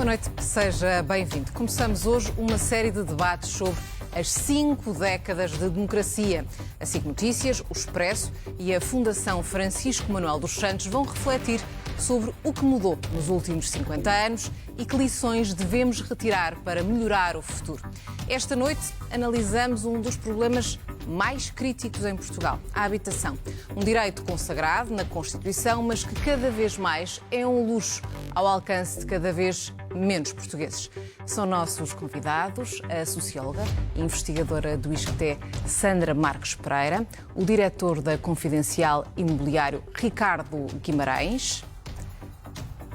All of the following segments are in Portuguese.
Boa noite, seja bem-vindo. Começamos hoje uma série de debates sobre as 5 décadas de democracia. A SIC Notícias, o Expresso e a Fundação Francisco Manuel dos Santos vão refletir sobre o que mudou nos últimos 50 anos e que lições devemos retirar para melhorar o futuro. Esta noite analisamos um dos problemas mais críticos em Portugal, a habitação. Um direito consagrado na Constituição, mas que cada vez mais é um luxo ao alcance de cada vez menos portugueses. São nossos convidados a socióloga e investigadora do ISCTE, Sandra Marques Pereira, o diretor da Confidencial Imobiliário, Ricardo Guimarães,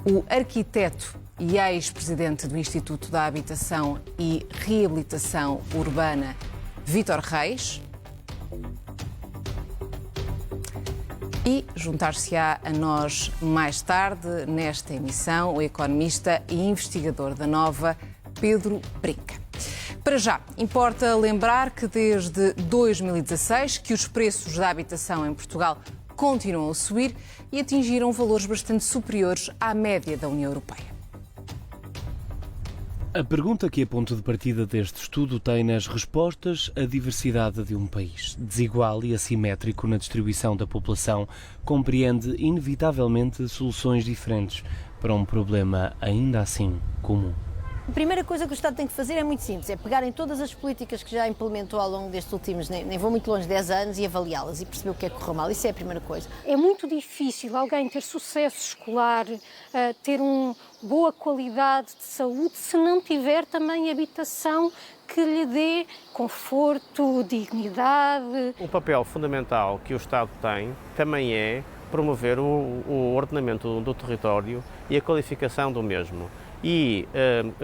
o arquiteto e ex-presidente do Instituto da Habitação e Reabilitação Urbana, Vítor Reis, e juntar-se-á a nós mais tarde nesta emissão o economista e investigador da Nova, Pedro Brinca. Para já, importa lembrar que desde 2016 que os preços da habitação em Portugal continuam a subir e atingiram valores bastante superiores à média da União Europeia. A pergunta que é ponto de partida deste estudo tem nas respostas a diversidade de um país. Desigual e assimétrico na distribuição da população, compreende inevitavelmente soluções diferentes para um problema ainda assim comum. A primeira coisa que o Estado tem que fazer é muito simples, é pegar em todas as políticas que já implementou ao longo destes últimos, nem vou muito longe, 10 anos, e avaliá-las e perceber o que é que correu mal. Isso é a primeira coisa. É muito difícil alguém ter sucesso escolar, ter uma boa qualidade de saúde, se não tiver também habitação que lhe dê conforto, dignidade. O papel fundamental que o Estado tem também é promover o ordenamento do território e a qualificação do mesmo. E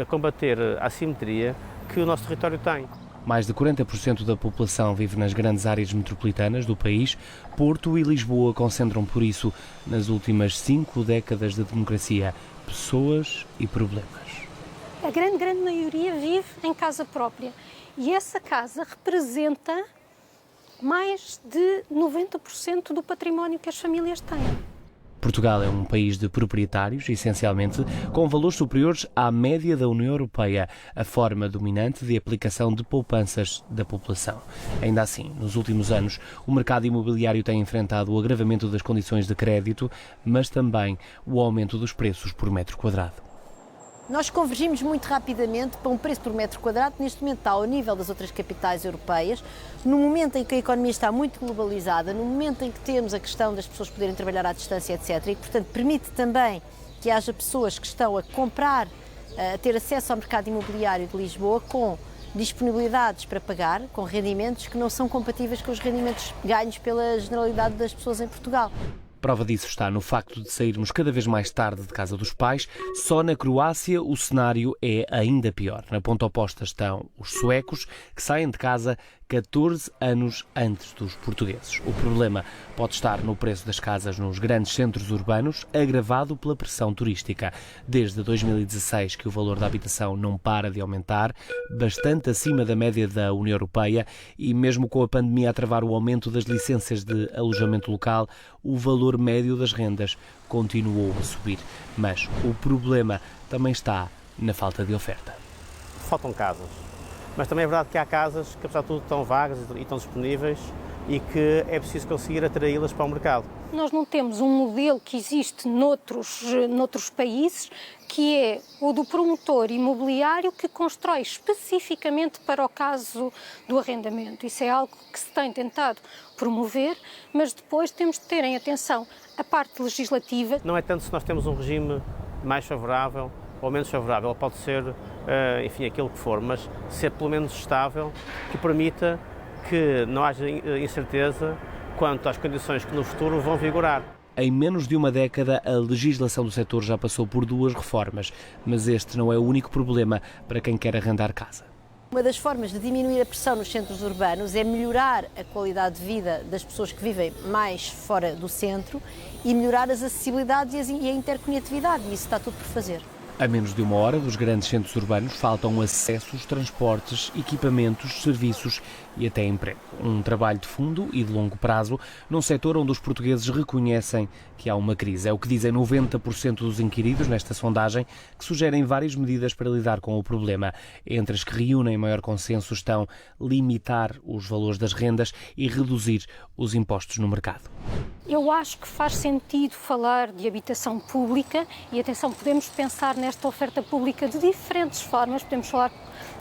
combater a assimetria que o nosso território tem. Mais de 40% da população vive nas grandes áreas metropolitanas do país. Porto e Lisboa concentram, por isso, nas últimas 5 décadas de democracia, pessoas e problemas. A grande maioria vive em casa própria e essa casa representa mais de 90% do património que as famílias têm. Portugal é um país de proprietários, essencialmente, com valores superiores à média da União Europeia, a forma dominante de aplicação de poupanças da população. Ainda assim, nos últimos anos, o mercado imobiliário tem enfrentado o agravamento das condições de crédito, mas também o aumento dos preços por metro quadrado. Nós convergimos muito rapidamente para um preço por metro quadrado que neste momento está ao nível das outras capitais europeias, no momento em que a economia está muito globalizada, no momento em que temos a questão das pessoas poderem trabalhar à distância, etc. E, portanto, permite também que haja pessoas que estão a comprar, a ter acesso ao mercado imobiliário de Lisboa com disponibilidades para pagar, com rendimentos que não são compatíveis com os rendimentos ganhos pela generalidade das pessoas em Portugal. Prova disso está no facto de sairmos cada vez mais tarde de casa dos pais. Só na Croácia o cenário é ainda pior. Na ponta oposta estão os suecos, que saem de casa 14 anos antes dos portugueses. O problema pode estar no preço das casas nos grandes centros urbanos, agravado pela pressão turística. Desde 2016 que o valor da habitação não para de aumentar, bastante acima da média da União Europeia, e mesmo com a pandemia a travar o aumento das licenças de alojamento local, o valor médio das rendas continuou a subir. Mas o problema também está na falta de oferta. Faltam casas. Mas também é verdade que há casas que, apesar de tudo, estão vagas e estão disponíveis e que é preciso conseguir atraí-las para o mercado. Nós não temos um modelo que existe noutros países, que é o do promotor imobiliário que constrói especificamente para o caso do arrendamento. Isso é algo que se tem tentado promover, mas depois temos de ter em atenção a parte legislativa. Não é tanto se nós temos um regime mais favorável ou menos favorável, pode ser, enfim, aquilo que for, mas ser pelo menos estável, que permita que não haja incerteza quanto às condições que no futuro vão vigorar. Em menos de uma década, a legislação do setor já passou por 2 reformas, mas este não é o único problema para quem quer arrendar casa. Uma das formas de diminuir a pressão nos centros urbanos é melhorar a qualidade de vida das pessoas que vivem mais fora do centro e melhorar as acessibilidades e a interconectividade, e isso está tudo por fazer. A menos de 1 hora dos grandes centros urbanos faltam acessos, transportes, equipamentos, serviços e até emprego. Um trabalho de fundo e de longo prazo num setor onde os portugueses reconhecem que há uma crise. É o que dizem 90% dos inquiridos nesta sondagem, que sugerem várias medidas para lidar com o problema. Entre as que reúnem maior consenso estão limitar os valores das rendas e reduzir os impostos no mercado. Eu acho que faz sentido falar de habitação pública e, atenção, podemos pensar nesta oferta pública de diferentes formas. Podemos falar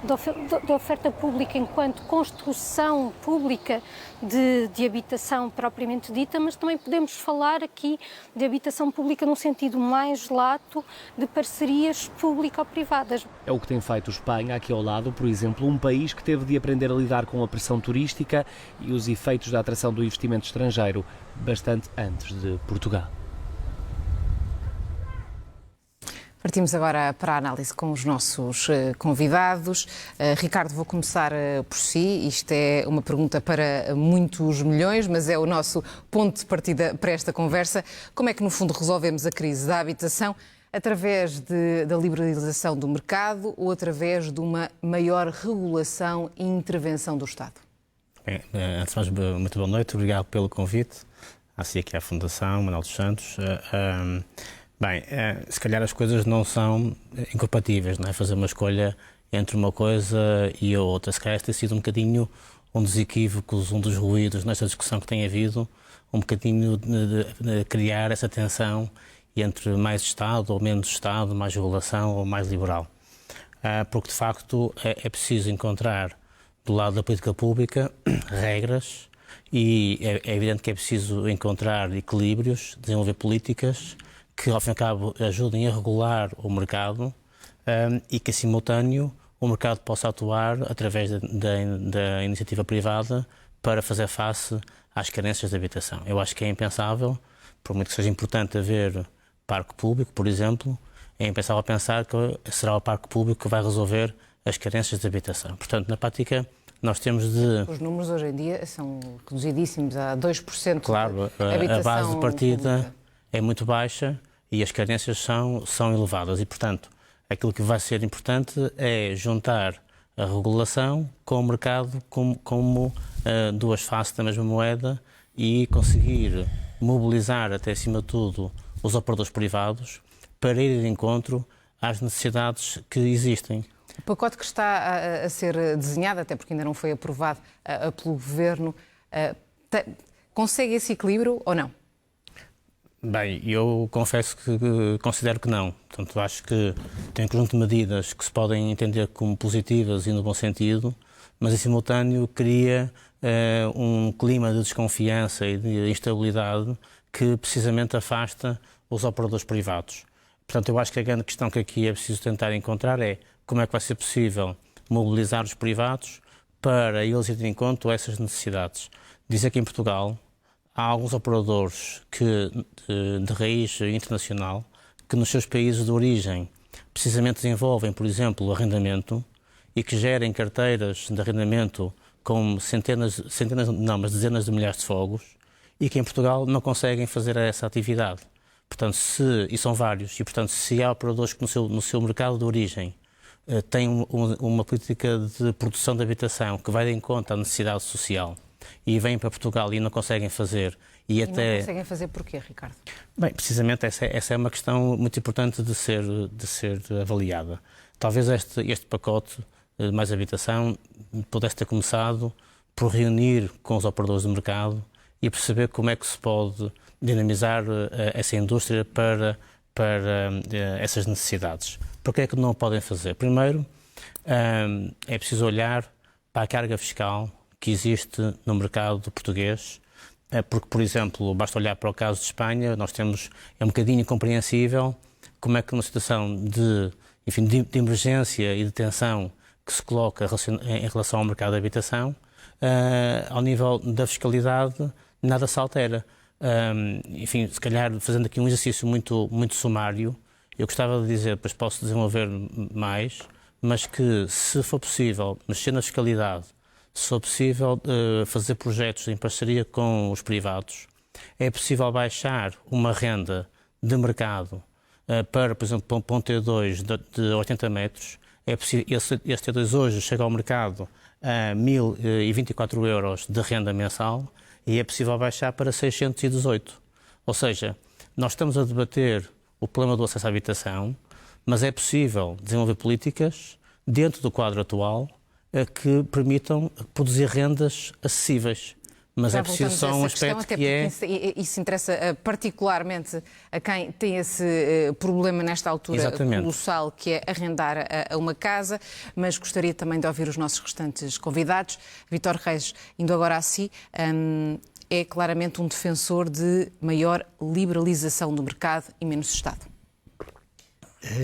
de oferta pública enquanto construção pública de habitação propriamente dita, mas também podemos falar aqui de habitação pública num sentido mais lato, de parcerias público-privadas. É o que tem feito Espanha, aqui ao lado, por exemplo, um país que teve de aprender a lidar com a pressão turística e os efeitos da atração do investimento estrangeiro bastante antes de Portugal. Partimos agora para a análise com os nossos convidados. Ricardo, vou começar por si. Isto é uma pergunta para muitos milhões, mas é o nosso ponto de partida para esta conversa. Como é que, no fundo, resolvemos a crise da habitação? Através da liberalização do mercado ou através de uma maior regulação e intervenção do Estado? Bem, antes de mais, muito boa noite. Obrigado pelo convite. Assim aqui à Fundação Manuel dos Santos. Bem, se calhar as coisas não são incompatíveis, não é? Fazer uma escolha entre uma coisa e a outra. Se calhar tem sido um bocadinho um dos equívocos, um dos ruídos nesta discussão que tem havido, um bocadinho de criar essa tensão entre mais Estado ou menos Estado, mais regulação ou mais liberal. Porque, de facto, é preciso encontrar, do lado da política pública, regras e é evidente que é preciso encontrar equilíbrios, desenvolver políticas que, ao fim e ao cabo, ajudem a regular o mercado e que, em simultâneo, o mercado possa atuar através da iniciativa privada para fazer face às carências de habitação. Eu acho que é impensável, por muito que seja importante haver parque público, por exemplo, é impensável pensar que será o parque público que vai resolver as carências de habitação. Portanto, na prática, nós temos de... Os números hoje em dia são reduzidíssimos a 2%. Claro, de habitação a base de partida pública é muito baixa e as carências são elevadas e, portanto, aquilo que vai ser importante é juntar a regulação com o mercado como duas faces da mesma moeda e conseguir mobilizar, até acima de tudo, os operadores privados para ir de encontro às necessidades que existem. O pacote que está a ser desenhado, até porque ainda não foi aprovado pelo Governo, consegue esse equilíbrio ou não? Bem, eu confesso que considero que não. Portanto, acho que tem um conjunto de medidas que se podem entender como positivas e no bom sentido, mas em simultâneo cria um clima de desconfiança e de instabilidade que precisamente afasta os operadores privados. Portanto, eu acho que a grande questão que aqui é preciso tentar encontrar é como é que vai ser possível mobilizar os privados para eles irem em conta essas necessidades. Dizer que em Portugal há alguns operadores de raiz internacional que nos seus países de origem precisamente desenvolvem, por exemplo, o arrendamento e que gerem carteiras de arrendamento com mas dezenas de milhares de fogos e que em Portugal não conseguem fazer essa atividade. Portanto, e são vários, e portanto, se há operadores que no seu mercado de origem têm uma política de produção de habitação que vai de encontro à necessidade social e vêm para Portugal e não conseguem fazer. E não conseguem fazer porquê, Ricardo? Bem, precisamente essa é uma questão muito importante de ser avaliada. Talvez este pacote de mais habitação pudesse ter começado por reunir com os operadores do mercado e perceber como é que se pode dinamizar essa indústria para essas necessidades. Por que é que não o podem fazer? Primeiro, é preciso olhar para a carga fiscal que existe no mercado português, porque, por exemplo, basta olhar para o caso de Espanha, é um bocadinho incompreensível como é que numa situação de emergência e de tensão que se coloca em relação ao mercado de habitação, ao nível da fiscalidade, nada se altera. Se calhar, fazendo aqui um exercício muito, muito sumário, eu gostava de dizer, depois posso desenvolver mais, mas que se for possível mexer na fiscalidade, se for possível fazer projetos em parceria com os privados, é possível baixar uma renda de mercado para, por exemplo, para um T2 de 80 metros, é possível, esse T2 hoje chega ao mercado a 1.024 euros de renda mensal e é possível baixar para 618. Ou seja, nós estamos a debater o problema do acesso à habitação, mas é possível desenvolver políticas dentro do quadro atual que permitam produzir rendas acessíveis. Mas é preciso só um aspecto que é... Isso interessa particularmente a quem tem esse problema nesta altura colossal, que é arrendar a uma casa, mas gostaria também de ouvir os nossos restantes convidados. Vítor Reis, indo agora a si, é claramente um defensor de maior liberalização do mercado e menos Estado.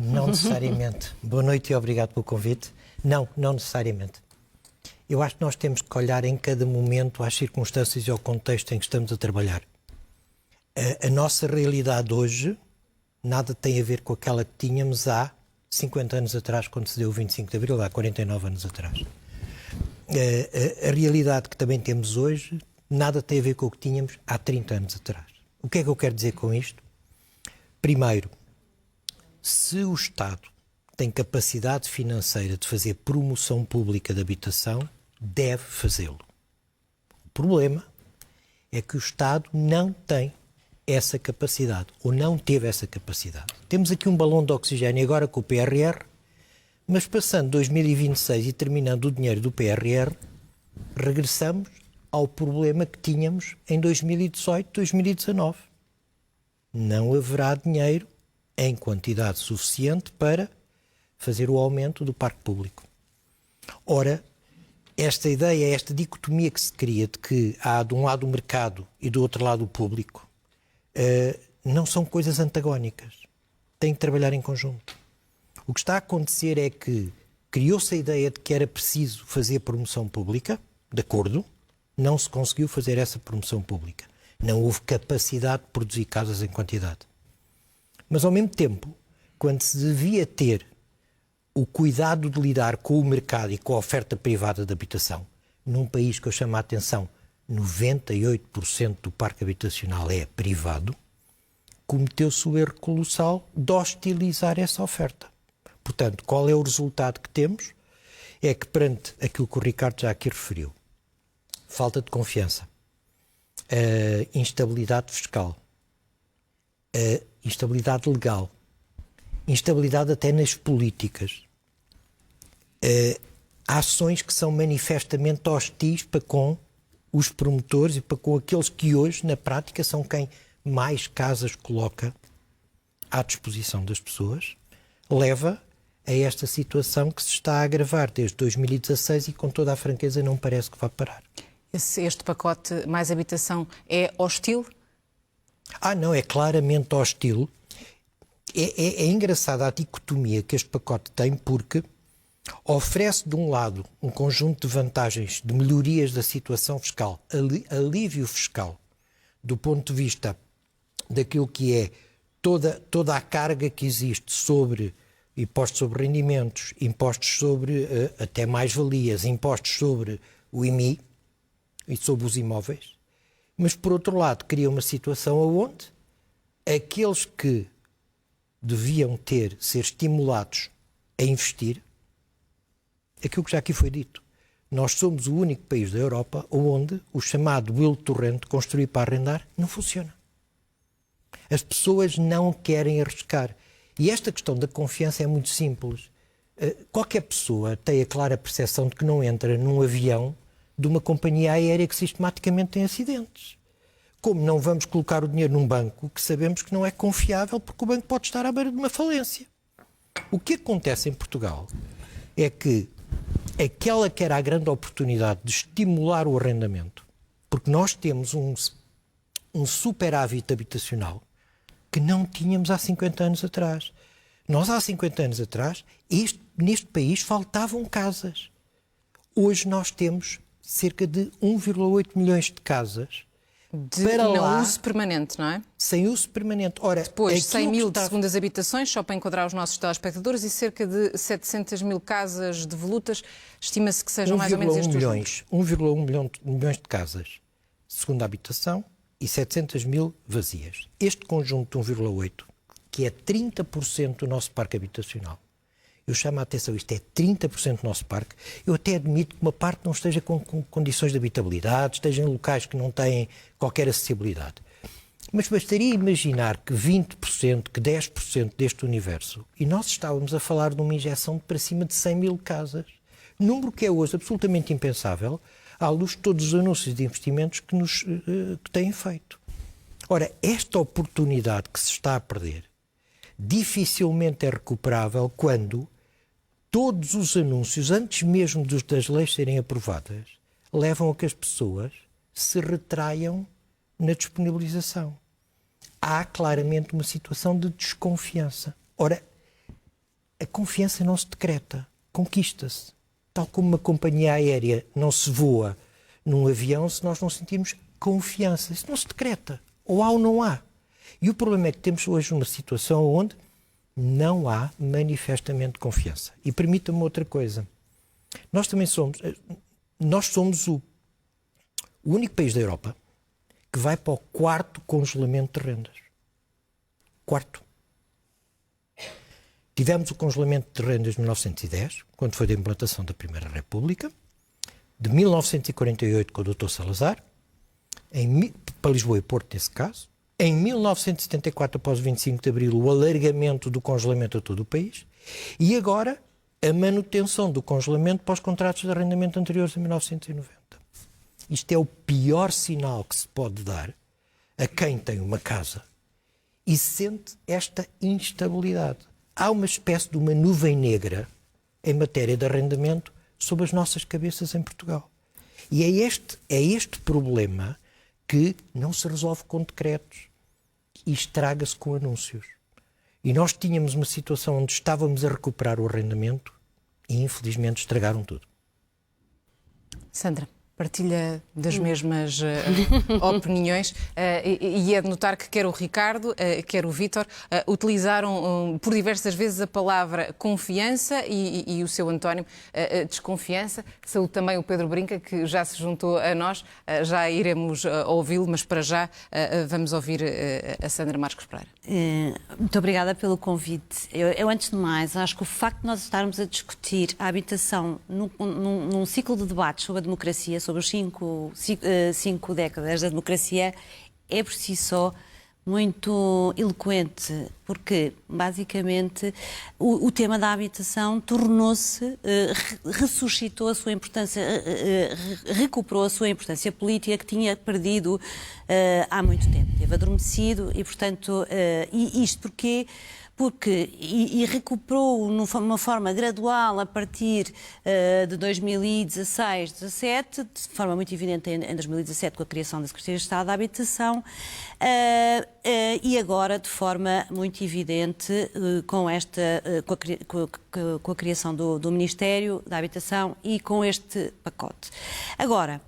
Não necessariamente. Boa noite e obrigado pelo convite. Não necessariamente. Eu acho que nós temos que olhar em cada momento às circunstâncias e ao contexto em que estamos a trabalhar. A nossa realidade hoje nada tem a ver com aquela que tínhamos há 50 anos atrás, quando se deu o 25 de Abril, há 49 anos atrás. A realidade que também temos hoje nada tem a ver com o que tínhamos há 30 anos atrás. O que é que eu quero dizer com isto? Primeiro, se o Estado tem capacidade financeira de fazer promoção pública de habitação, deve fazê-lo. O problema é que o Estado não tem essa capacidade, ou não teve essa capacidade. Temos aqui um balão de oxigênio agora com o PRR, mas passando 2026 e terminando o dinheiro do PRR, regressamos ao problema que tínhamos em 2018, 2019. Não haverá dinheiro em quantidade suficiente para fazer o aumento do parque público. Ora, esta ideia, esta dicotomia que se cria de que há de um lado o mercado e do outro lado o público, não são coisas antagónicas. Têm que trabalhar em conjunto. O que está a acontecer é que criou-se a ideia de que era preciso fazer promoção pública, de acordo, não se conseguiu fazer essa promoção pública. Não houve capacidade de produzir casas em quantidade. Mas, ao mesmo tempo, quando se devia ter o cuidado de lidar com o mercado e com a oferta privada de habitação, num país que eu chamo a atenção, 98% do parque habitacional é privado, cometeu-se o erro colossal de hostilizar essa oferta. Portanto, qual é o resultado que temos? É que perante aquilo que o Ricardo já aqui referiu, falta de confiança, instabilidade fiscal, instabilidade legal, instabilidade até nas políticas, ações que são manifestamente hostis para com os promotores e para com aqueles que hoje, na prática, são quem mais casas coloca à disposição das pessoas, leva a esta situação que se está a agravar desde 2016 e, com toda a franqueza, não parece que vá parar. Este pacote Mais Habitação é hostil? Não, é claramente hostil. É engraçada a dicotomia que este pacote tem, porque oferece, de um lado, um conjunto de vantagens, de melhorias da situação fiscal, alívio fiscal, do ponto de vista daquilo que é toda a carga que existe sobre impostos sobre rendimentos, impostos sobre até mais-valias, impostos sobre o IMI e sobre os imóveis. Mas, por outro lado, cria uma situação onde aqueles que deviam ser estimulados a investir, aquilo que já aqui foi dito. Nós somos o único país da Europa onde o chamado Build to Rent, construir para arrendar, não funciona. As pessoas não querem arriscar. E esta questão da confiança é muito simples. Qualquer pessoa tem a clara percepção de que não entra num avião de uma companhia aérea que sistematicamente tem acidentes. Como não vamos colocar o dinheiro num banco que sabemos que não é confiável porque o banco pode estar à beira de uma falência. O que acontece em Portugal é que aquela que era a grande oportunidade de estimular o arrendamento, porque nós temos um superávit habitacional que não tínhamos há 50 anos atrás. Nós, há 50 anos atrás, neste país faltavam casas. Hoje nós temos cerca de 1,8 milhões de casas para lá, uso permanente, não é? sem uso permanente. Ora, depois, 100 mil de segundas habitações, só para enquadrar os nossos telespectadores, e cerca de 700 mil casas devolutas, estima-se que sejam mais ou menos estes números. 1,1 milhões de casas de segunda habitação e 700 mil vazias. Este conjunto de 1,8, que é 30% do nosso parque habitacional. Eu chamo a atenção, isto é 30% do nosso parque. Eu até admito que uma parte não esteja com condições de habitabilidade, esteja em locais que não têm qualquer acessibilidade. Mas bastaria imaginar que 20%, que 10% deste universo, e nós estávamos a falar de uma injeção de para cima de 100 mil casas, número que é hoje absolutamente impensável, à luz de todos os anúncios de investimentos que têm feito. Ora, esta oportunidade que se está a perder dificilmente é recuperável quando todos os anúncios, antes mesmo das leis serem aprovadas, levam a que as pessoas se retraiam na disponibilização. Há claramente uma situação de desconfiança. Ora, a confiança não se decreta, conquista-se. Tal como uma companhia aérea não se voa num avião se nós não sentimos confiança. Isso não se decreta. Ou há ou não há. E o problema é que temos hoje uma situação onde não há manifestamente confiança. E permita-me outra coisa. Nós somos o único país da Europa que vai para o 4º congelamento de rendas. 4º. Tivemos o congelamento de rendas de 1910, quando foi da implantação da Primeira República, de 1948 com o Dr. Salazar, para Lisboa e Porto nesse caso, em 1974, após o 25 de Abril, o alargamento do congelamento a todo o país, e agora a manutenção do congelamento para os contratos de arrendamento anteriores a 1990. Isto é o pior sinal que se pode dar a quem tem uma casa e sente esta instabilidade. Há uma espécie de uma nuvem negra em matéria de arrendamento sobre as nossas cabeças em Portugal. E é este problema que não se resolve com decretos e estraga-se com anúncios. E nós tínhamos uma situação onde estávamos a recuperar o arrendamento e, infelizmente, estragaram tudo. Sandra, partilha das mesmas opiniões e é de notar que quer o Ricardo, quer o Vítor utilizaram por diversas vezes a palavra confiança e o seu António desconfiança. Saúde também o Pedro Brinca, que já se juntou a nós, já iremos ouvi-lo, mas para já vamos ouvir a Sandra Marques Pereira. Muito obrigada pelo convite. Eu, antes de mais, acho que o facto de nós estarmos a discutir a habitação num ciclo de debates sobre a democracia, sobre os cinco décadas da democracia, é por si só muito eloquente, porque basicamente o tema da habitação tornou-se, ressuscitou a sua importância, recuperou a sua importância política que tinha perdido há muito tempo, teve adormecido e, portanto, isto porquê? Porque recuperou de uma forma gradual a partir de 2016, 2017, de forma muito evidente em 2017 com a criação da Secretaria de Estado da Habitação e agora de forma muito evidente com a criação do Ministério da Habitação e com este pacote. Agora,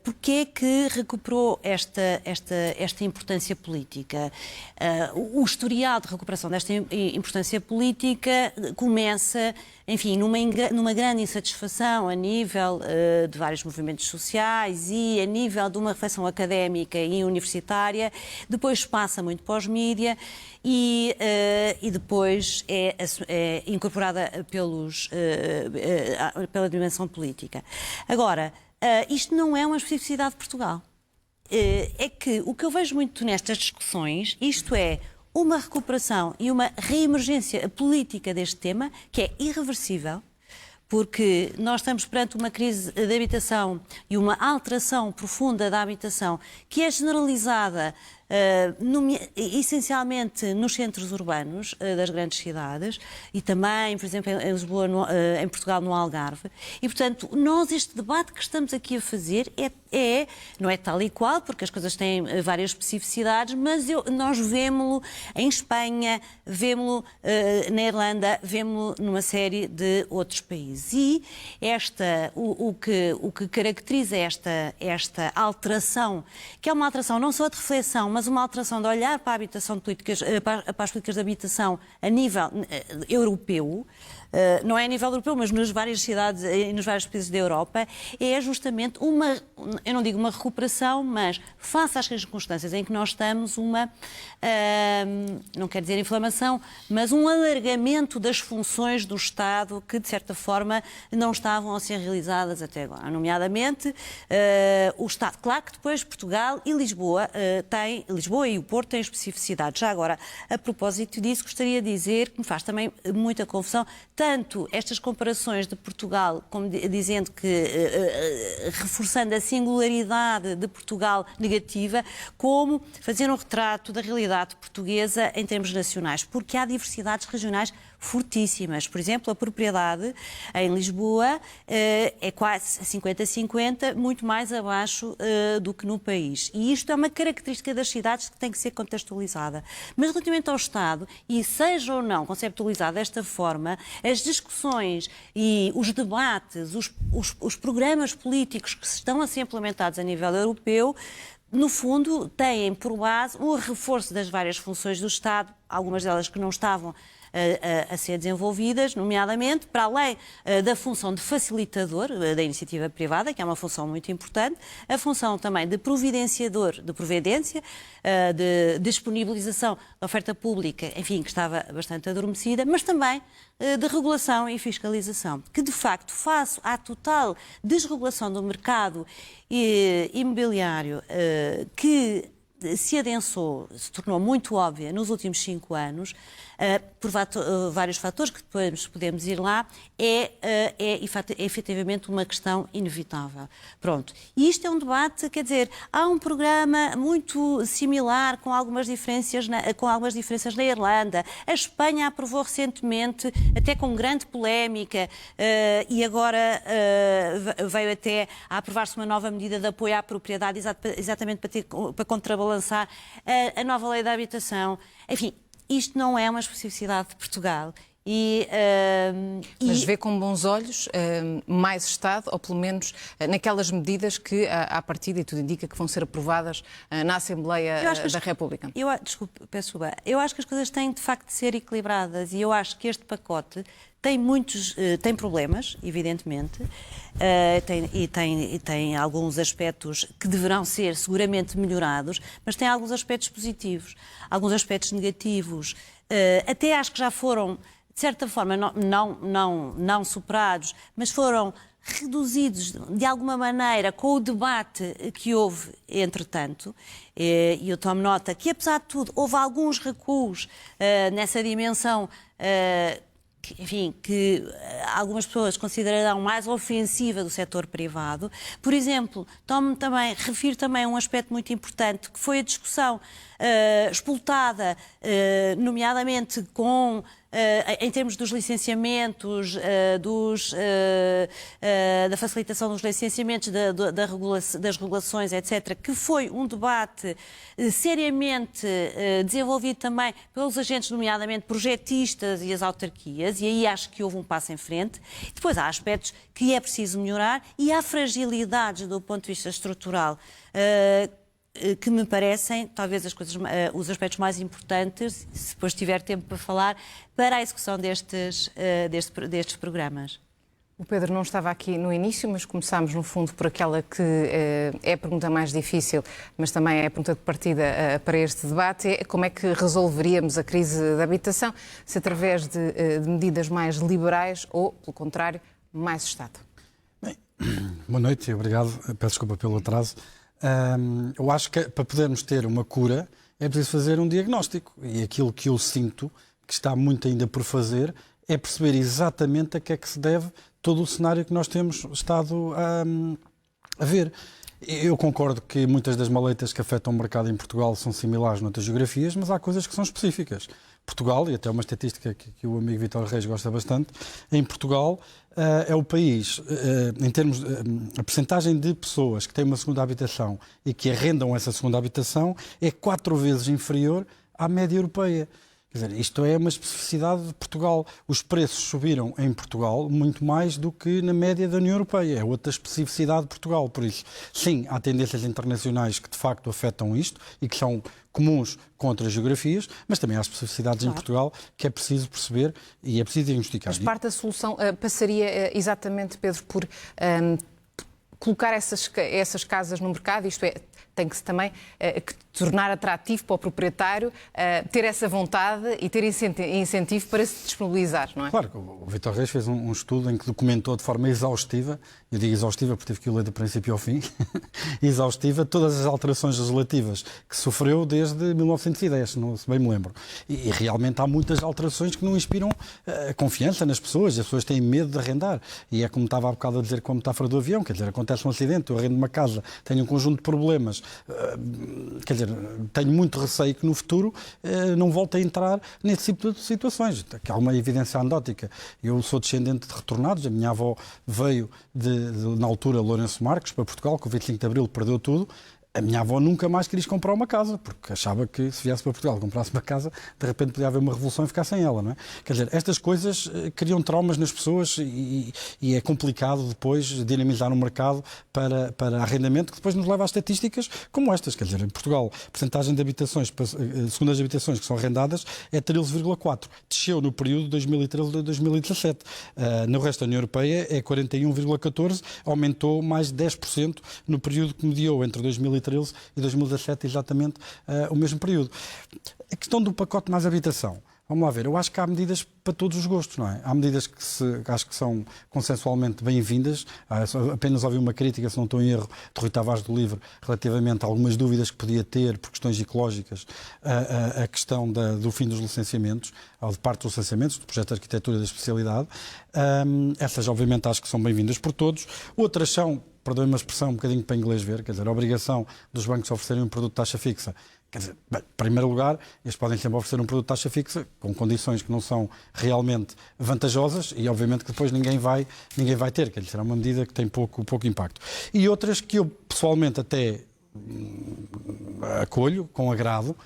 porque é que recuperou esta importância política? O historial de recuperação desta importância política começa, enfim, numa grande insatisfação a nível de vários movimentos sociais e a nível de uma reflexão académica e universitária, depois passa muito para os mídia e depois é incorporada pela dimensão política. Agora, isto não é uma especificidade de Portugal. É que o que eu vejo muito nestas discussões, isto é uma recuperação e uma reemergência política deste tema, que é irreversível, porque nós estamos perante uma crise de habitação e uma alteração profunda da habitação que é generalizada essencialmente nos centros urbanos das grandes cidades e também, por exemplo, em Lisboa, em Portugal, no Algarve. E, portanto, este debate que estamos aqui a fazer não é tal e qual, porque as coisas têm várias especificidades, mas nós vemo-lo em Espanha, vemo-lo na Irlanda, vemo-lo numa série de outros países. E o que caracteriza esta alteração, que é uma alteração não só de reflexão, mas mas uma alteração de olhar para a habitação de políticas, para as políticas de habitação a nível europeu, não é a nível europeu, mas nas várias cidades e nos vários países da Europa, é justamente uma, eu não digo uma recuperação, mas face às circunstâncias em que nós estamos, não quer dizer inflamação, mas um alargamento das funções do Estado que, de certa forma, não estavam a ser realizadas até agora. Nomeadamente, o Estado, claro que depois Portugal e Lisboa Lisboa e o Porto têm especificidades. Já agora, a propósito disso, gostaria de dizer que me faz também muita confusão, tanto estas comparações de Portugal, como dizendo que, reforçando a singularidade de Portugal negativa, como fazer um retrato da realidade portuguesa em termos nacionais, porque há diversidades regionais fortíssimas. Por exemplo, a propriedade em Lisboa é quase 50-50, muito mais abaixo do que no país. E isto é uma característica das cidades que tem que ser contextualizada. Mas relativamente ao Estado, e seja ou não conceptualizado desta forma, as discussões e os debates, os programas políticos que estão a ser implementados a nível europeu, no fundo, têm por base o reforço das várias funções do Estado, algumas delas que não estavam a ser desenvolvidas, nomeadamente, para além da função de facilitador da iniciativa privada, que é uma função muito importante, a função também de providenciador, de providência, de disponibilização da oferta pública, enfim, que estava bastante adormecida, mas também de regulação e fiscalização, que de facto, face à total desregulação do mercado imobiliário que se adensou, se tornou muito óbvia nos últimos 5 anos, por vários fatores que depois podemos ir lá, é efetivamente uma questão inevitável. Pronto. E isto é um debate, quer dizer, há um programa muito similar com algumas diferenças na Irlanda. A Espanha aprovou recentemente, até com grande polémica, e agora veio até a aprovar-se uma nova medida de apoio à propriedade, exatamente para contrabalançar a nova lei da habitação. Enfim, isto não é uma especificidade de Portugal. Mas vê com bons olhos mais Estado, ou pelo menos naquelas medidas que, à partida, e tudo indica que vão ser aprovadas na Assembleia da República. Desculpe, peço desculpa. Eu acho que as coisas têm, de facto, de ser equilibradas, e eu acho que este pacote tem problemas, evidentemente, e tem alguns aspectos que deverão ser seguramente melhorados, mas tem alguns aspectos positivos, alguns aspectos negativos, até acho que já foram, de certa forma, não superados, mas foram reduzidos de alguma maneira com o debate que houve, entretanto, e eu tomo nota que, apesar de tudo, houve alguns recuos nessa dimensão, que algumas pessoas considerarão mais ofensiva do setor privado. Por exemplo, refiro também um aspecto muito importante, que foi a discussão explotada, nomeadamente em termos dos licenciamentos, da facilitação dos licenciamentos, das regulações, etc., que foi um debate seriamente desenvolvido também pelos agentes, nomeadamente projetistas e as autarquias, e aí acho que houve um passo em frente. Depois há aspectos que é preciso melhorar e há fragilidades do ponto de vista estrutural que me parecem, talvez, os aspectos mais importantes, se depois tiver tempo para falar, para a execução destes programas. O Pedro não estava aqui no início, mas começámos, no fundo, por aquela que é a pergunta mais difícil, mas também é a pergunta de partida para este debate, é como é que resolveríamos a crise da habitação, se através de medidas mais liberais ou, pelo contrário, mais Estado. Bem, boa noite e obrigado. Peço desculpa pelo atraso. Eu acho que para podermos ter uma cura é preciso fazer um diagnóstico, e aquilo que eu sinto que está muito ainda por fazer é perceber exatamente a que é que se deve todo o cenário que nós temos estado a ver. Eu concordo que muitas das maleitas que afetam o mercado em Portugal são similares noutras geografias, mas há coisas que são específicas. Portugal, e até uma estatística que o amigo Vítor Reis gosta bastante, em Portugal é o país, em termos a percentagem de pessoas que têm uma segunda habitação e que arrendam essa segunda habitação é 4 vezes inferior à média europeia. Quer dizer, isto é uma especificidade de Portugal. Os preços subiram em Portugal muito mais do que na média da União Europeia. É outra especificidade de Portugal. Por isso, sim, há tendências internacionais que de facto afetam isto e que são comuns com outras geografias, mas também há especificidades em Portugal que é preciso perceber e é preciso diagnosticar. Mas parte da solução passaria exatamente, Pedro, por colocar essas casas no mercado, isto é, tem que se também que tornar atrativo para o proprietário ter essa vontade e ter incentivo para se disponibilizar, não é? Claro, o Vítor Reis fez um estudo em que documentou de forma exaustiva, eu digo exaustiva porque tive que o ler do princípio ao fim, exaustiva, todas as alterações legislativas que sofreu desde 1910, se bem me lembro. E realmente há muitas alterações que não inspiram confiança nas pessoas, as pessoas têm medo de arrendar. E é como estava há bocado a dizer com a metáfora do avião, quer dizer, acontece um acidente, eu arrendo uma casa, tenho um conjunto de problemas, quer dizer, tenho muito receio que no futuro não volte a entrar nesse tipo de situações. Há uma evidência anedótica. Eu sou descendente de retornados, a minha avó veio na altura, Lourenço Marques, para Portugal, com o 25 de Abril perdeu tudo. A minha avó nunca mais quis comprar uma casa, porque achava que se viesse para Portugal comprasse uma casa, de repente podia haver uma revolução e ficar sem ela, não é? Quer dizer, estas coisas criam traumas nas pessoas e é complicado depois dinamizar um mercado para arrendamento, que depois nos leva a estatísticas como estas. Quer dizer, em Portugal, a percentagem de habitações, segundas habitações que são arrendadas é 13,4%. Desceu no período de 2013 a 2017. No resto da União Europeia é 41,14%, aumentou mais de 10% no período que mediou entre 2013 e 2017, exatamente o mesmo período. A questão do pacote mais habitação. Vamos lá ver, eu acho que há medidas para todos os gostos, não é? Há medidas que acho que são consensualmente bem-vindas. Apenas ouvi uma crítica, se não estou em erro, de Rui Tavares do Livre, relativamente a algumas dúvidas que podia ter por questões ecológicas a questão do fim dos licenciamentos, ou de parte dos licenciamentos, do projeto de arquitetura da especialidade. Essas, obviamente, acho que são bem-vindas por todos. Outras são, perdoem uma expressão um bocadinho para inglês ver, quer dizer, a obrigação dos bancos oferecerem um produto de taxa fixa. Quer dizer, bem, em primeiro lugar, eles podem sempre oferecer um produto de taxa fixa com condições que não são realmente vantajosas e, obviamente, que depois ninguém vai ter. Quer dizer, será uma medida que tem pouco impacto. E outras que eu, pessoalmente, até acolho com agrado,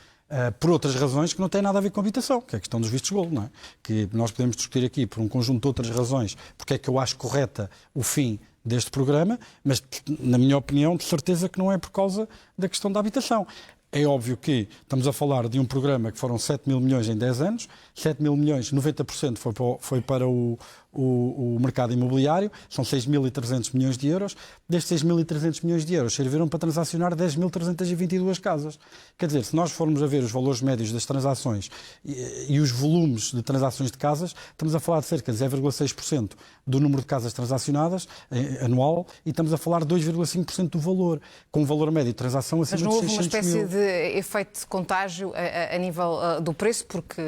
por outras razões que não têm nada a ver com a habitação, que é a questão dos vistos gold, não é? Que nós podemos discutir aqui por um conjunto de outras razões, porque é que eu acho correta o fim deste programa, mas, na minha opinião, de certeza que não é por causa da questão da habitação. É óbvio que estamos a falar de um programa que foram 7 mil milhões em 10 anos, 7 mil milhões, 90% foi para o mercado imobiliário, são 6.300 milhões de euros. Destes 6.300 milhões de euros serviram para transacionar 10.322 casas. Quer dizer, se nós formos a ver os valores médios das transações e os volumes de transações de casas, estamos a falar de cerca de 0,6% do número de casas transacionadas anual e estamos a falar de 2,5% do valor, com um valor médio de transação acima de 600 mil. Mas não houve uma espécie de efeito de contágio a nível do preço, porque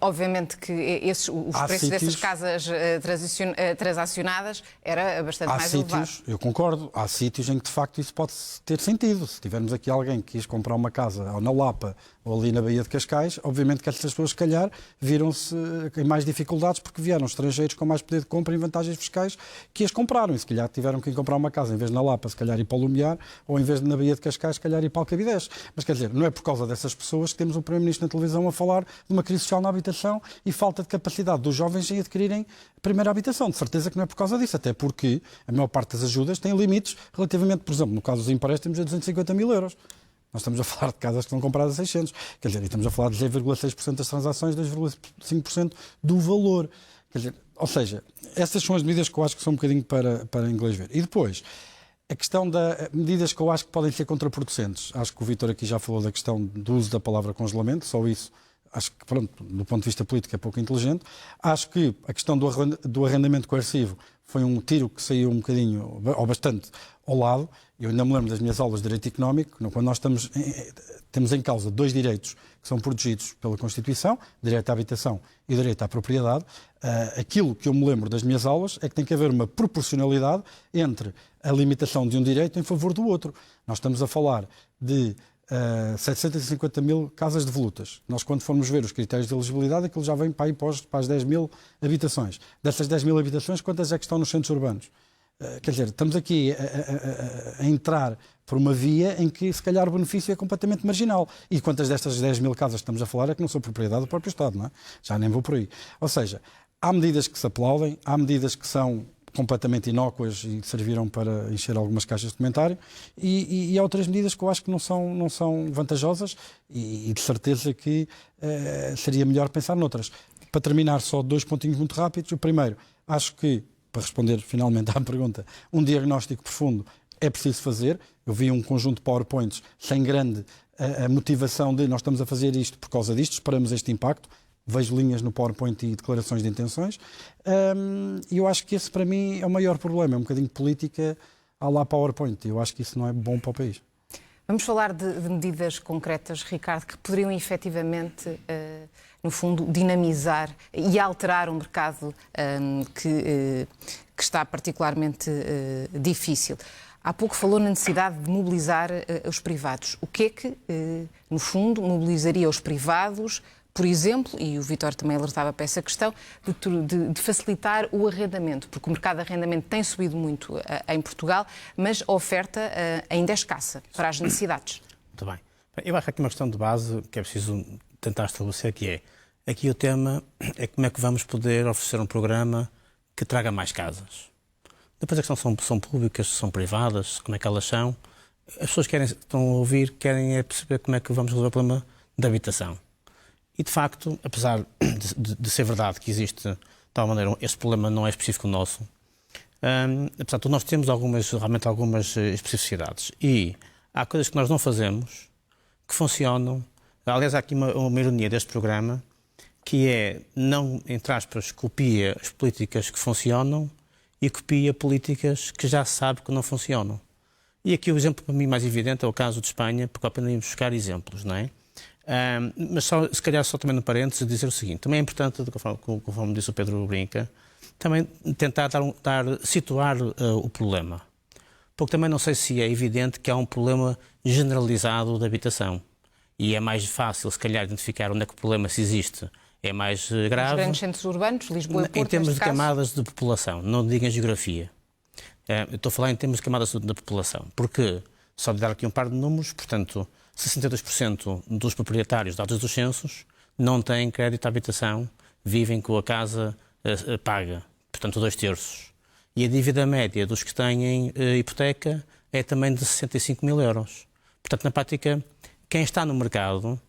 obviamente que os preços dessas casas transacionadas era bastante mais elevado. Eu concordo, há sítios em que de facto isso pode ter sentido. Se tivermos aqui alguém que quis comprar uma casa ou na Lapa ou ali na Baía de Cascais, obviamente que essas pessoas, se calhar, viram-se em mais dificuldades porque vieram estrangeiros com mais poder de compra e vantagens fiscais que as compraram. E se calhar tiveram que comprar uma casa em vez de na Lapa, se calhar ir para o Lumiar, ou em vez de na Baía de Cascais, se calhar ir para o Alcabidez. Mas quer dizer, não é por causa dessas pessoas que temos um Primeiro-Ministro na televisão a falar de uma crise social na habitação e falta de capacidade dos jovens em adquirirem a primeira habitação. De certeza que não é por causa disso, até porque a maior parte das ajudas tem limites relativamente, por exemplo, no caso dos empréstimos, a 250 mil euros. Nós estamos a falar de casas que estão compradas a 600. Quer dizer, e estamos a falar de 0,6% das transações, 2,5% do valor. Quer dizer, ou seja, essas são as medidas que eu acho que são um bocadinho para inglês ver. E depois, a questão das medidas que eu acho que podem ser contraproducentes. Acho que o Vítor aqui já falou da questão do uso da palavra congelamento, só isso. Acho que, pronto, do ponto de vista político é pouco inteligente. Acho que a questão do arrendamento coercivo foi um tiro que saiu um bocadinho, ou bastante, ao lado. Eu ainda me lembro das minhas aulas de Direito Económico, quando nós temos em causa dois direitos que são protegidos pela Constituição, direito à habitação e direito à propriedade. Aquilo que eu me lembro das minhas aulas é que tem que haver uma proporcionalidade entre a limitação de um direito em favor do outro. Nós estamos a falar de 750 mil casas devolutas. Nós, quando formos ver os critérios de elegibilidade, aquilo já vem para as 10 mil habitações. Dessas 10 mil habitações, quantas é que estão nos centros urbanos? Quer dizer, estamos aqui a entrar por uma via em que, se calhar, o benefício é completamente marginal. E quantas destas 10 mil casas que estamos a falar é que não são propriedade do próprio Estado, não é? Já nem vou por aí. Ou seja, há medidas que se aplaudem, há medidas que são completamente inócuas e serviram para encher algumas caixas de comentário e há outras medidas que eu acho que não são vantajosas e de certeza que seria melhor pensar noutras. Para terminar, só 2 pontinhos muito rápidos. O primeiro, acho que, para responder finalmente à pergunta, um diagnóstico profundo é preciso fazer. Eu vi um conjunto de PowerPoints sem grande a motivação de nós estamos a fazer isto por causa disto, esperamos este impacto. Vejo linhas no PowerPoint e declarações de intenções. E eu acho que esse, para mim, é o maior problema. É um bocadinho de política à la PowerPoint. Eu acho que isso não é bom para o país. Vamos falar de medidas concretas, Ricardo, que poderiam efetivamente, no fundo, dinamizar e alterar um mercado que está particularmente difícil. Há pouco falou na necessidade de mobilizar os privados. O que é que, no fundo, mobilizaria os privados, por exemplo, e o Vítor também alertava para essa questão, de facilitar o arrendamento, porque o mercado de arrendamento tem subido muito em Portugal, mas a oferta ainda é escassa para as necessidades. Muito bem. Eu acho que aqui uma questão de base que é preciso tentar estabelecer, que é, aqui o tema é como é que vamos poder oferecer um programa que traga mais casas. Depois a questão são públicas, são privadas, como é que elas são. As pessoas estão a ouvir, querem perceber como é que vamos resolver o problema da habitação. E, de facto, apesar de ser verdade que existe, de tal maneira, este problema não é específico nosso, apesar de tudo, nós temos realmente algumas especificidades. E há coisas que nós não fazemos, que funcionam. Aliás, há aqui uma ironia deste programa, que é, não, entre aspas, copia as políticas que funcionam e copia políticas que já se sabe que não funcionam. E aqui o exemplo, para mim, mais evidente é o caso de Espanha, porque apenas íamos buscar exemplos, não é? Mas se calhar só também no parênteses dizer o seguinte, também é importante, conforme disse o Pedro Brinca, também tentar situar o problema. Porque também não sei se é evidente que há um problema generalizado da habitação. E é mais fácil, se calhar, identificar onde é que o problema, se existe, é mais grave. Os grandes centros urbanos, Lisboa e Porto, em termos de caso. Camadas de população, não digo em geografia. Eu estou a falar em termos de camadas da população. Porque, só de dar aqui um par de números, portanto, 62% dos proprietários dados dos censos não têm crédito à habitação, vivem com a casa paga, portanto 2/3. E a dívida média dos que têm hipoteca é também de 65 mil euros. Portanto, na prática, quem está no mercado,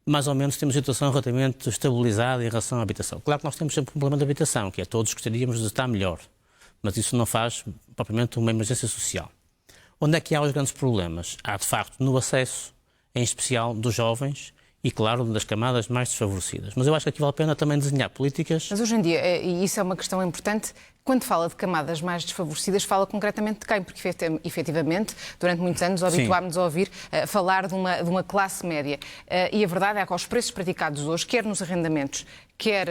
mais ou menos temos uma situação relativamente estabilizada em relação à habitação. Claro que nós temos sempre um problema de habitação, que é todos gostaríamos de estar melhor, mas isso não faz propriamente uma emergência social. Onde é que há os grandes problemas? Há, de facto, no acesso, em especial dos jovens e, claro, das camadas mais desfavorecidas. Mas eu acho que aqui vale a pena também desenhar políticas... Mas hoje em dia, e isso é uma questão importante, quando fala de camadas mais desfavorecidas, fala concretamente de quem? Porque, efetivamente, durante muitos anos habituámos a ouvir falar de uma classe média. E a verdade é que aos preços praticados hoje, quer nos arrendamentos, quer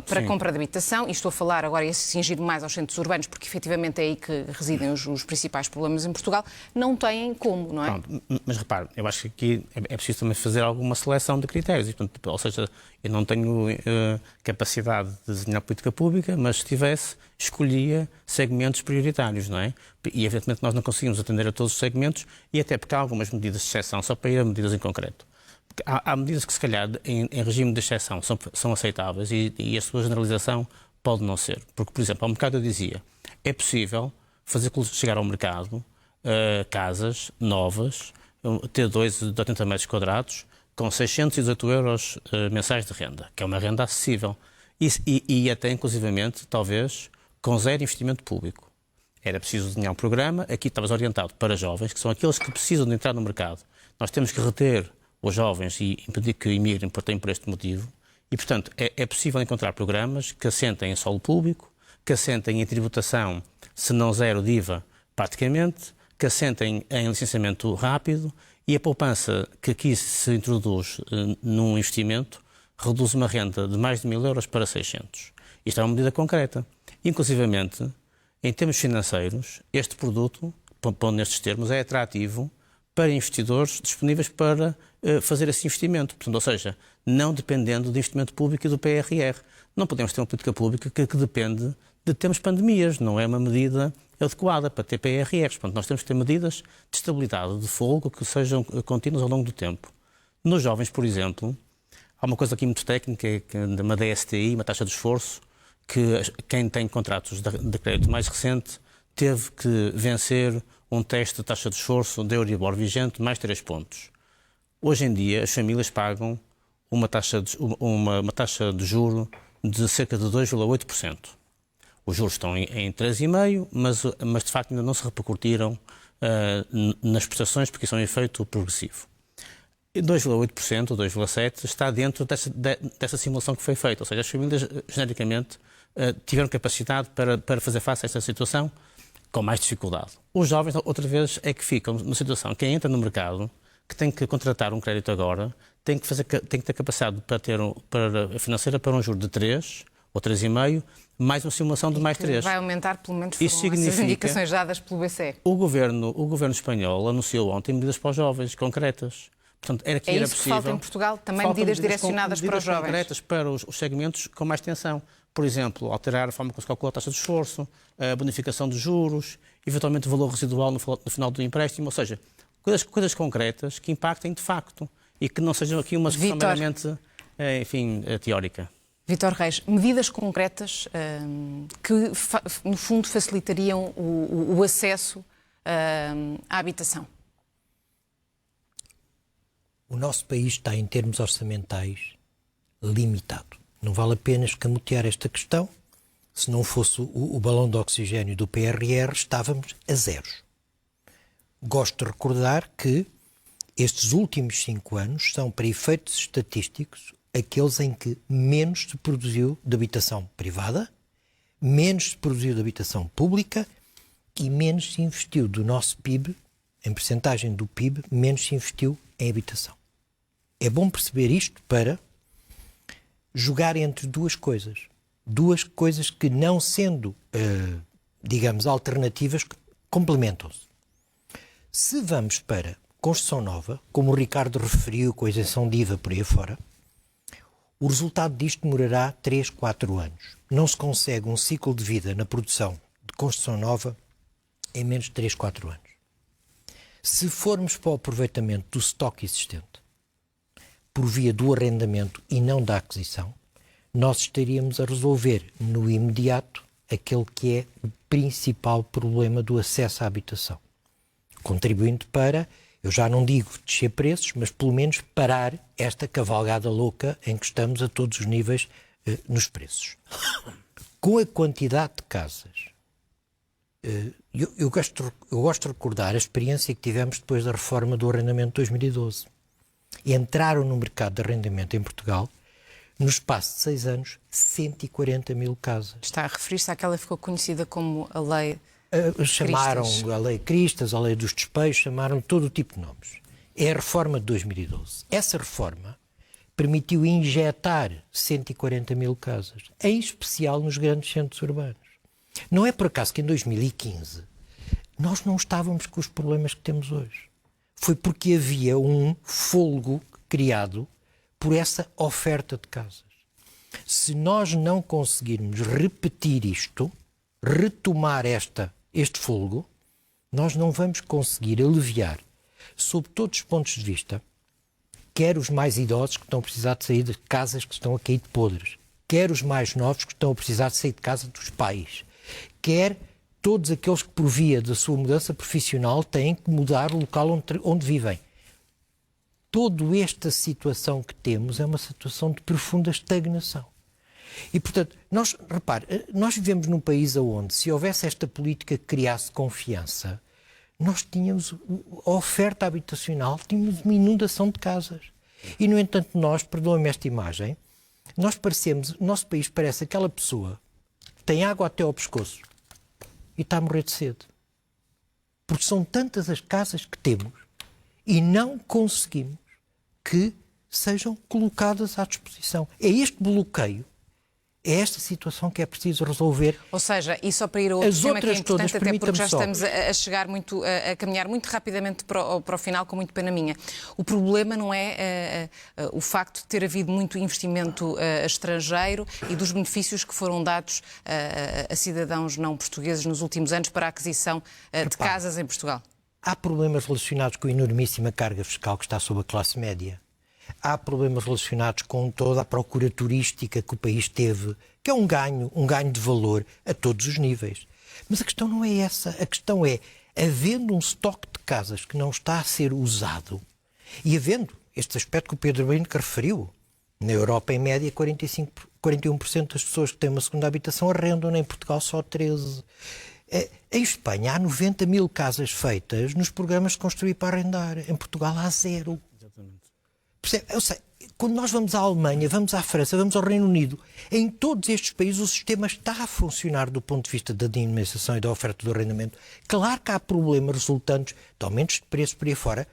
para a compra de habitação, e estou a falar agora e a cingir mais aos centros urbanos, porque efetivamente é aí que residem os principais problemas em Portugal, não têm como, não é? Pronto, mas repare, eu acho que aqui é preciso também fazer alguma seleção de critérios. Portanto, ou seja, eu não tenho capacidade de desenhar política pública, mas se tivesse, escolhia segmentos prioritários, não é? E evidentemente nós não conseguimos atender a todos os segmentos, e até porque há algumas medidas de exceção, só para ir a medidas em concreto. Há medidas que, se calhar, em regime de exceção são aceitáveis e a sua generalização pode não ser. Porque, por exemplo, ao mercado eu dizia, é possível fazer chegar ao mercado casas novas, T2 de 80 metros quadrados, com 618 euros mensais de renda, que é uma renda acessível. E até, inclusivamente, talvez, com zero investimento público. Era preciso desenhar um programa, aqui estava orientado para jovens, que são aqueles que precisam de entrar no mercado. Nós temos que reter os jovens e impedir que imigrem por este motivo. E, portanto, é possível encontrar programas que assentem em solo público, que assentem em tributação, se não zero de IVA, praticamente, que assentem em licenciamento rápido, e a poupança que aqui se introduz num investimento reduz uma renda de mais de 1.000 euros para 600. Isto é uma medida concreta. Inclusivamente, em termos financeiros, este produto, pondo nestes termos, é atrativo para investidores disponíveis para fazer esse investimento. Portanto, ou seja, não dependendo do investimento público e do PRR. Não podemos ter uma política pública que depende de termos pandemias, não é uma medida adequada para ter PRRs. Portanto, nós temos que ter medidas de estabilidade, de folga, que sejam contínuas ao longo do tempo. Nos jovens, por exemplo, há uma coisa aqui muito técnica, que é uma DSTI, uma taxa de esforço, que quem tem contratos de crédito mais recente teve que vencer um teste de taxa de esforço de Euribor vigente mais 3 pontos. Hoje em dia, as famílias pagam uma taxa de juro de cerca de 2,8%. Os juros estão em 3,5%, mas de facto ainda não se repercutiram nas prestações, porque isso é um efeito progressivo. 2,8%, 2,7% está dentro dessa simulação que foi feita. Ou seja, as famílias, genericamente, tiveram capacidade para fazer face a esta situação com mais dificuldade. Os jovens, outra vez, é que ficam numa situação, quem entra no mercado, que tem que contratar um crédito agora, tem que ter capacidade para financeira para um juro de 3 ou 3,5%, mais uma simulação de mais 3. Vai aumentar, pelo menos, Isso significa essas indicações dadas pelo BCE. O governo espanhol anunciou ontem medidas para os jovens, concretas. Portanto, era isso possível. que falta em Portugal, também medidas direcionadas para os jovens. Concretas para os segmentos com mais tensão. Por exemplo, alterar a forma como se calcula a taxa de esforço, a bonificação dos juros, eventualmente o valor residual no final do empréstimo, ou seja, coisas concretas que impactem de facto e que não sejam aqui uma discussão meramente, teórica. Vítor Reis, medidas concretas que, no fundo, facilitariam o acesso à habitação. O nosso país está, em termos orçamentais, limitado. Não vale a pena escamotear esta questão. Se não fosse o balão de oxigênio do PRR, estávamos a zeros. Gosto de recordar que estes últimos 5 anos são, para efeitos estatísticos, aqueles em que menos se produziu de habitação privada, menos se produziu de habitação pública e menos se investiu do nosso PIB, em percentagem do PIB, menos se investiu em habitação. É bom perceber isto para jogar entre duas coisas que, não sendo, digamos, alternativas, complementam-se. Se vamos para construção nova, como o Ricardo referiu, com a isenção de IVA por aí afora, o resultado disto demorará 3, 4 anos. Não se consegue um ciclo de vida na produção de construção nova em menos de 3, 4 anos. Se formos para o aproveitamento do estoque existente, por via do arrendamento e não da aquisição, nós estaríamos a resolver no imediato aquele que é o principal problema do acesso à habitação, contribuindo para, eu já não digo descer preços, mas pelo menos parar esta cavalgada louca em que estamos a todos os níveis nos preços. Com a quantidade de casas, eu gosto de recordar a experiência que tivemos depois da reforma do arrendamento de 2012. Entraram no mercado de arrendamento em Portugal, no espaço de 6 anos, 140 mil casas. Está a referir-se àquela que ficou conhecida como a Lei chamaram Cristas. A Lei Cristas, a Lei dos Despejos, chamaram todo o tipo de nomes. É a reforma de 2012. Essa reforma permitiu injetar 140 mil casas, em especial nos grandes centros urbanos. Não é por acaso que em 2015 nós não estávamos com os problemas que temos hoje. Foi porque havia um fôlego criado por essa oferta de casas. Se nós não conseguirmos repetir isto, retomar este fôlego, nós não vamos conseguir aliviar, sob todos os pontos de vista, quer os mais idosos que estão a precisar de sair de casas que estão a cair de podres, quer os mais novos que estão a precisar de sair de casa dos pais, quer todos aqueles que, por via da sua mudança profissional, têm que mudar o local onde vivem. Toda esta situação que temos é uma situação de profunda estagnação. E, portanto, nós vivemos num país onde, se houvesse esta política que criasse confiança, nós tínhamos a oferta habitacional, tínhamos uma inundação de casas. E, no entanto, perdoem-me esta imagem, o nosso país parece aquela pessoa que tem água até ao pescoço e está a morrer de sede. Porque são tantas as casas que temos e não conseguimos que sejam colocadas à disposição. É este bloqueio É esta situação que é preciso resolver. Ou seja, e só para ir a outro tema que é importante, até porque já só. estamos a chegar muito, a caminhar muito rapidamente para o final, com muito pena minha. O problema não é o facto de ter havido muito investimento estrangeiro e dos benefícios que foram dados a cidadãos não portugueses nos últimos anos para a aquisição de casas em Portugal. Há problemas relacionados com a enormíssima carga fiscal que está sobre a classe média. Há problemas relacionados com toda a procura turística que o país teve, que é um ganho de valor a todos os níveis. Mas a questão não é essa. A questão é, havendo um estoque de casas que não está a ser usado e havendo este aspecto que o Pedro Brito referiu, na Europa, em média, 41% das pessoas que têm uma segunda habitação arrendam, em Portugal só 13%. Em Espanha há 90 mil casas feitas nos programas de construir para arrendar. Em Portugal há 0. Eu sei, quando nós vamos à Alemanha, vamos à França, vamos ao Reino Unido, em todos estes países o sistema está a funcionar do ponto de vista da dinamização e da oferta do arrendamento. Claro que há problemas resultantes de aumentos de preço por aí fora,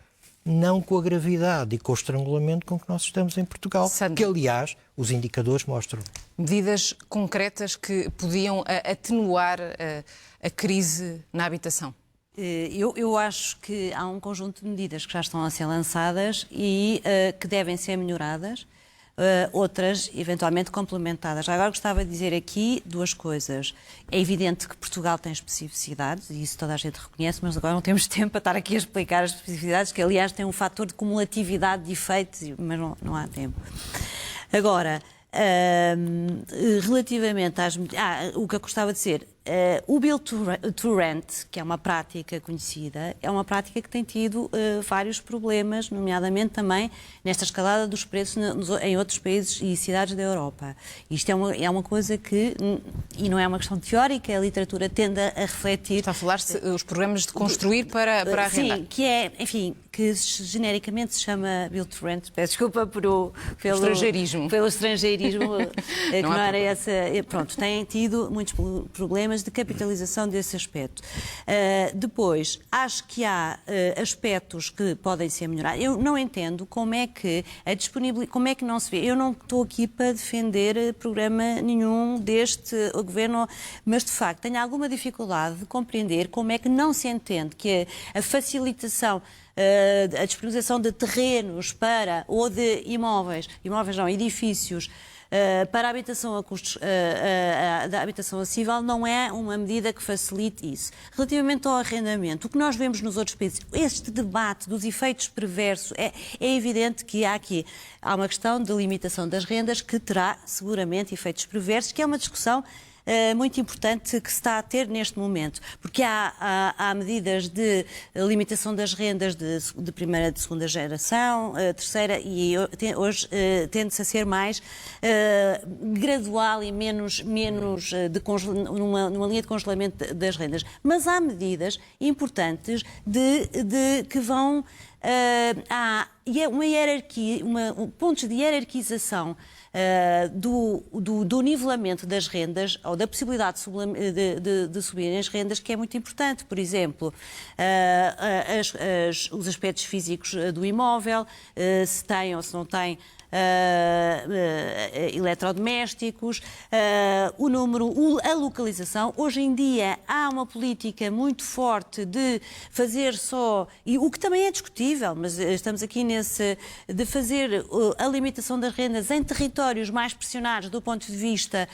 não com a gravidade e com o estrangulamento com que nós estamos em Portugal, Sandra, que aliás os indicadores mostram. Medidas concretas que podiam atenuar a crise na habitação? Eu acho que há um conjunto de medidas que já estão a ser lançadas e que devem ser melhoradas, outras eventualmente complementadas. Agora gostava de dizer aqui duas coisas. É evidente que Portugal tem especificidades, e isso toda a gente reconhece, mas agora não temos tempo para estar aqui a explicar as especificidades, que aliás tem um fator de cumulatividade de efeitos, mas não há tempo. Agora, relativamente às... o que eu gostava de dizer... o Build to Rent, que é uma prática conhecida, é uma prática que tem tido vários problemas, nomeadamente também nesta escalada dos preços em outros países e cidades da Europa. Isto é uma coisa que, e não é uma questão teórica, a literatura tende a refletir... Está a falar-se os programas de construir para arrendar. Sim, que é, enfim, que genericamente se chama Build to Rent, peço desculpa pelo estrangeirismo, que não era essa... Pronto, tem tido muitos problemas de capitalização desse aspecto. Depois, acho que há aspectos que podem ser melhorados. Eu não entendo como é que a disponibilidade, como é que não se vê. Eu não estou aqui para defender programa nenhum deste governo, mas de facto tenho alguma dificuldade de compreender como é que não se entende que a facilitação, a disponibilização de terrenos ou de imóveis não, edifícios, para a habitação a custos, da habitação acessível não é uma medida que facilite isso. Relativamente ao arrendamento, o que nós vemos nos outros países, este debate dos efeitos perversos, é evidente que há uma questão de limitação das rendas que terá seguramente efeitos perversos, que é uma discussão muito importante que se está a ter neste momento, porque há medidas de limitação das rendas de primeira e de segunda geração, terceira, e hoje tende-se a ser mais gradual e menos numa linha de congelamento das rendas. Mas há medidas importantes que vão... há uma hierarquia, pontos de hierarquização do nivelamento das rendas ou da possibilidade de subirem as rendas, que é muito importante. Por exemplo, os aspectos físicos do imóvel, se tem ou se não tem eletrodomésticos, o número, a localização. Hoje em dia há uma política muito forte de fazer só, e o que também é discutível, mas estamos aqui de fazer a limitação das rendas em territórios mais pressionados do ponto de vista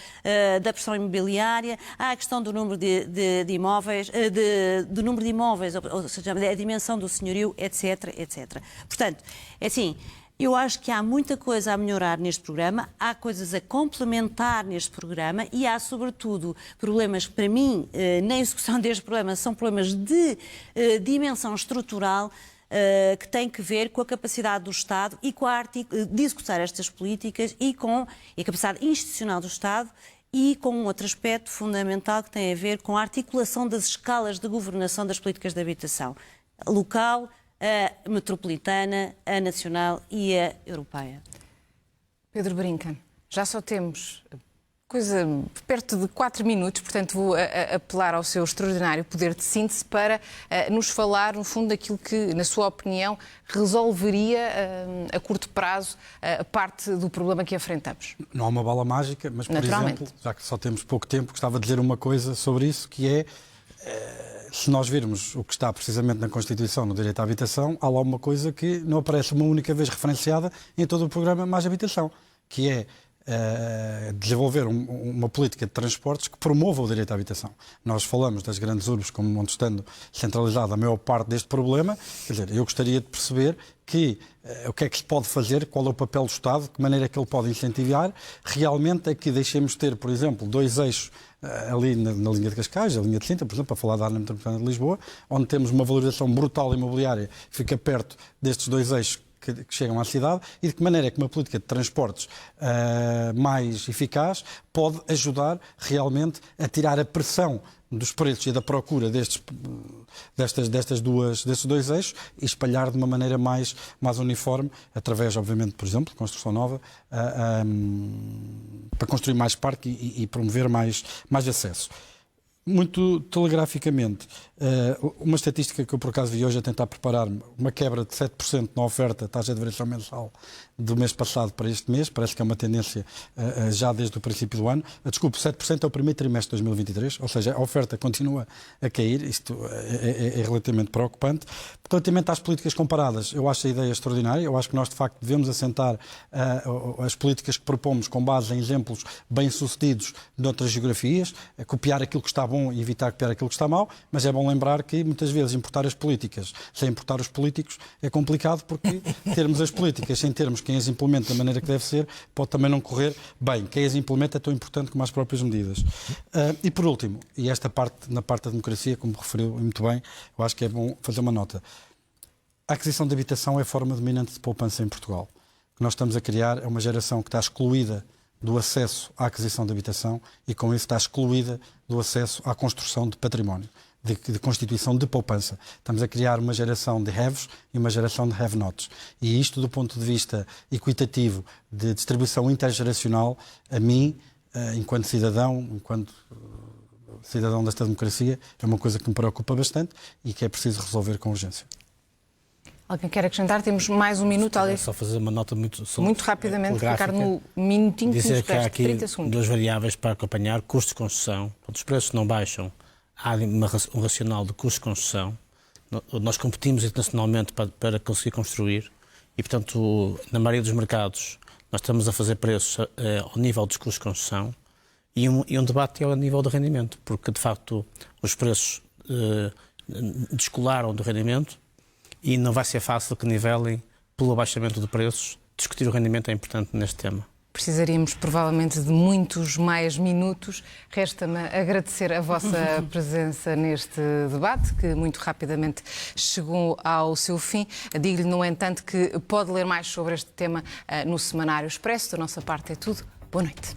da pressão imobiliária. Há a questão do número de imóveis, do número de imóveis, ou seja, a dimensão do senhorio, etc, etc. Portanto, é assim, eu acho que há muita coisa a melhorar neste programa, há coisas a complementar neste programa e há, sobretudo, problemas que, para mim, na execução deste programa, são problemas de dimensão estrutural, que têm que ver com a capacidade do Estado e com de executar estas políticas e com a capacidade institucional do Estado e com um outro aspecto fundamental que tem a ver com a articulação das escalas de governação das políticas de habitação local, a metropolitana, a nacional e a europeia. Pedro Brinca, já só temos coisa perto de 4 minutos, portanto vou apelar ao seu extraordinário poder de síntese para nos falar, no fundo, daquilo que, na sua opinião, resolveria a curto prazo a parte do problema que enfrentamos. Não há uma bala mágica, mas, por exemplo, já que só temos pouco tempo, gostava de dizer uma coisa sobre isso, que é, se nós virmos o que está precisamente na Constituição, no direito à habitação, há lá uma coisa que não aparece uma única vez referenciada em todo o programa Mais Habitação, que é desenvolver uma política de transportes que promova o direito à habitação. Nós falamos das grandes urbes como onde estando centralizada a maior parte deste problema. Quer dizer, eu gostaria de perceber o que é que se pode fazer, qual é o papel do Estado, de que maneira é que ele pode incentivar. Realmente é que deixemos ter, por exemplo, 2 eixos ali na linha de Cascais, a linha de Sintra, por exemplo, para falar da área metropolitana de Lisboa, onde temos uma valorização brutal imobiliária que fica perto destes 2 eixos que chegam à cidade, e de que maneira é que uma política de transportes mais eficaz pode ajudar realmente a tirar a pressão dos preços e da procura destes 2 eixos e espalhar de uma maneira mais uniforme, através, obviamente, por exemplo, de construção nova, para construir mais parque e promover mais acesso. Muito telegraficamente, uma estatística que eu por acaso vi hoje a tentar preparar-me, uma quebra de 7% na oferta, taxa de variação mensal do mês passado para este mês, parece que é uma tendência já desde o princípio do ano. Desculpe, 7% é o primeiro trimestre de 2023, ou seja, a oferta continua a cair, isto é relativamente preocupante. Relativamente às políticas comparadas, eu acho a ideia extraordinária, eu acho que nós de facto devemos assentar as políticas que propomos com base em exemplos bem-sucedidos de outras geografias, copiar aquilo que está bom e evitar copiar aquilo que está mau, mas é bom lembrar que muitas vezes importar as políticas sem importar os políticos é complicado, porque termos as políticas sem termos quem as implementa da maneira que deve ser pode também não correr bem. Quem as implementa é tão importante como as próprias medidas. E por último, e esta parte, na parte da democracia, como referiu muito bem, eu acho que é bom fazer uma nota. A aquisição de habitação é a forma dominante de poupança em Portugal. O que nós estamos a criar é uma geração que está excluída do acesso à aquisição de habitação e com isso está excluída do acesso à construção de património, de constituição de poupança. Estamos a criar uma geração de haves e uma geração de have-nots. E isto, do ponto de vista equitativo, de distribuição intergeracional, a mim, enquanto cidadão desta democracia, é uma coisa que me preocupa bastante e que é preciso resolver com urgência. Alguém quer acrescentar? Temos mais um minuto. Só fazer uma nota muito rapidamente, ficar no minutinho que nos dizer que há aqui 30 segundos. 2 variáveis para acompanhar: custos de construção. Quando os preços não baixam, há um racional de custos de construção. Nós competimos internacionalmente para conseguir construir e, portanto, na maioria dos mercados, nós estamos a fazer preços ao nível dos custos de construção e um debate é ao nível do rendimento, porque, de facto, os preços descolaram do rendimento. E não vai ser fácil que nivelem pelo abaixamento de preços. Discutir o rendimento é importante neste tema. Precisaríamos provavelmente de muitos mais minutos. Resta-me agradecer a vossa presença neste debate, que muito rapidamente chegou ao seu fim. Digo-lhe, no entanto, que pode ler mais sobre este tema no Semanário Expresso. Da nossa parte é tudo. Boa noite.